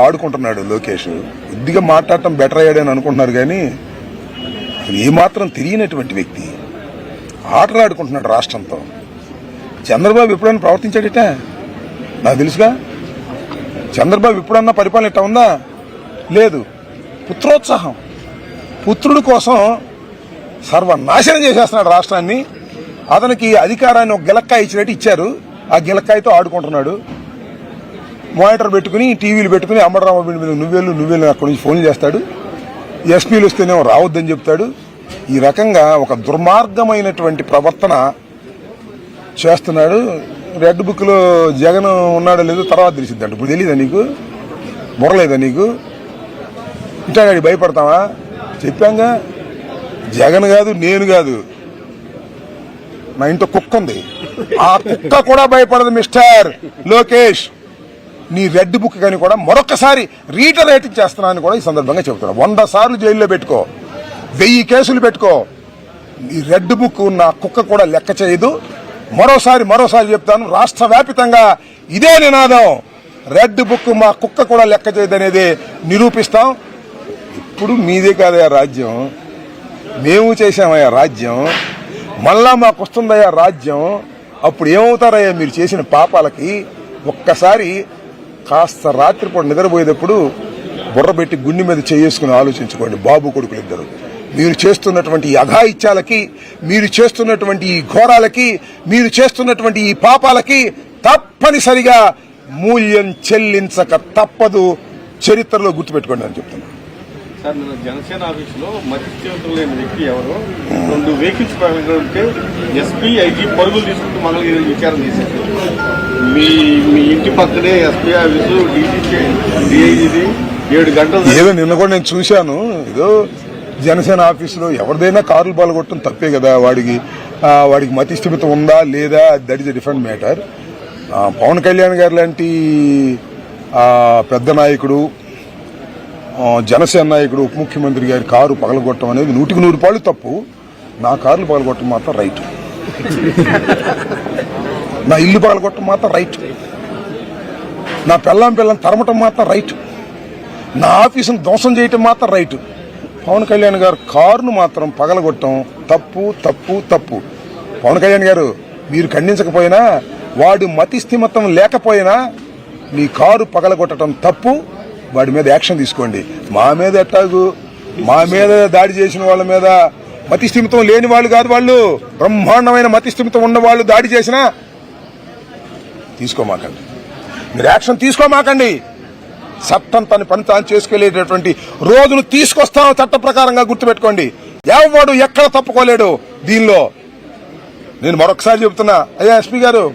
ఆడుకుంటున్నాడు లోకేష్. కొద్దిగా మాట్లాడటం బెటర్ అయ్యాడని అనుకుంటున్నారు కానీ అసలు ఏమాత్రం తెలియనటువంటి వ్యక్తి ఆటలు ఆడుకుంటున్నాడు రాష్ట్రంతో. చంద్రబాబు ఎప్పుడైనా ప్రవర్తించాడట నాకు తెలుసుగా. చంద్రబాబు ఎప్పుడన్నా పరిపాలన ఇట్లా ఉందా? లేదు. పుత్రోత్సాహం, పుత్రుడి కోసం సర్వనాశనం చేసేస్తున్నాడు రాష్ట్రాన్ని. అతనికి అధికారాన్ని ఒక గిలక్కాయ ఇచ్చినట్టు ఇచ్చారు. ఆ గిలక్కాయతో ఆడుకుంటున్నాడు. మానిటర్ పెట్టుకుని టీవీలు పెట్టుకుని అమ్మడరామ నువ్వేళ్ళు అక్కడి నుంచి ఫోన్లు చేస్తాడు. ఎస్పీలు వస్తేనేమో రావద్దని చెప్తాడు. ఈ రకంగా ఒక దుర్మార్గమైనటువంటి ప్రవర్తన చేస్తున్నాడు. రెడ్ బుక్ లో జగన్ ఉన్నాడో లేదో తర్వాత తెలిసిద్దంట. ఇప్పుడు తెలియదా నీకు? బుర్రలేదా నీకు? ఇంటాగాడి భయపడతావా? చెప్పాంగా, జగన్ కాదు నేను కాదు, నా ఇంట్లో కుక్క ఉంది, ఆ కుక్క కూడా భయపడదు మిస్టర్ లోకేష్. నీ రెడ్ బుక్ కానీ కూడా మరొకసారి రీటరేటింగ్ చేస్తున్నానని కూడా ఈ సందర్భంగా చెబుతున్నా. 100 సార్లు జైల్లో పెట్టుకో, 1000 కేసులు పెట్టుకో, ఈ రెడ్ బుక్ నా కుక్క కూడా లెక్క చేయదు. మరోసారి చెప్తాను, రాష్ట్ర వ్యాపితంగా ఇదే నినాదం. రెడ్ బుక్ మా కుక్క కూడా లెక్క చేయదు అనేది నిరూపిస్తాం. ఇప్పుడు మీదే కాదయా రాజ్యం, మేము చేశామయ్యా రాజ్యం, మళ్ళా మాకు వస్తుందయ్యా రాజ్యం. అప్పుడు ఏమవుతారయ్యా మీరు చేసిన పాపాలకి? ఒక్కసారి కాస్త రాత్రిపూట నిద్రపోయేటప్పుడు బుర్ర పెట్టి గుండె మీద చేసుకుని ఆలోచించుకోండి. బాబు కొడుకులు ఇద్దరు, మీరు చేస్తున్నటువంటి ఈ అఘాయిత్యాలకి, మీరు చేస్తున్నటువంటి ఈ ఘోరాలకి, మీరు చేస్తున్నటువంటి ఈ పాపాలకి తప్పనిసరిగా మూల్యం చెల్లించక తప్పదు. చరిత్రలో గుర్తుపెట్టుకోండి అని చెప్తున్నాను. సార్, నిన్న జనసేన ఆఫీసులో మధ్యవర్తులు లేని వ్యక్తి ఎవరు 2 వెహికల్స్ ఉంటే ఎస్పీ ఐజీ పరుగులు తీసుకుంటూ మంగళగిరి విచారణ చేశారు. మీ ఇంటి పక్కనే ఎస్పీ ఆఫీసు, డిఐజీది 7 గంటలు. ఏదో నిన్న కూడా నేను చూశాను. ఏదో జనసేన ఆఫీసులో ఎవరిదైనా కార్లు పాల్గొట్టడం తప్పే కదా. వాడికి మతి స్థిమితం ఉందా లేదా, that is a different matter. Pawan Kalyan గారు లాంటి పెద్ద నాయకుడు, జనసేన నాయకుడు, ఉప ముఖ్యమంత్రి గారి కారు పగలగొట్టడం అనేది 100కి 100 రూపాయలు తప్పు. నా కార్లు పగలగొట్టడం మాత్రం రైట్. నా ఇల్లు పగలగొట్టడం మాత్రం రైట్. నా పిల్లని తరమటం మాత్రం రైట్. నా ఆఫీసును ధ్వంసం చేయటం మాత్రం రైట్. పవన్ కళ్యాణ్ గారు కారును మాత్రం పగలగొట్టడం తప్పు తప్పు తప్పు. పవన్ కళ్యాణ్ గారు, మీరు ఖండించకపోయినా, వాడి మతి స్థిమితం లేకపోయినా మీ కారు పగలగొట్టడం తప్పు. వాడి మీద యాక్షన్ తీసుకోండి. మా మీద ఎట్టాగు, మా మీద దాడి చేసిన వాళ్ళ మీద మతి స్థిమితం లేని వాళ్ళు కాదు, వాళ్ళు బ్రహ్మాండమైన మతి స్థిమితం ఉన్న వాళ్ళు దాడి చేసినా తీసుకోమాకండి. మీరు యాక్షన్ తీసుకోమాకండి. చట్టం తన పని తాను చేసుకెళ్లేటటువంటి రోజును తీసుకొస్తాం చట్ట ప్రకారంగా. గుర్తుపెట్టుకోండి, ఎవడు ఎక్కడ తప్పుకోలేడు దీనిలో. నేను మరొకసారి చెబుతున్నా, అయ్యా ఎస్పీ గారు,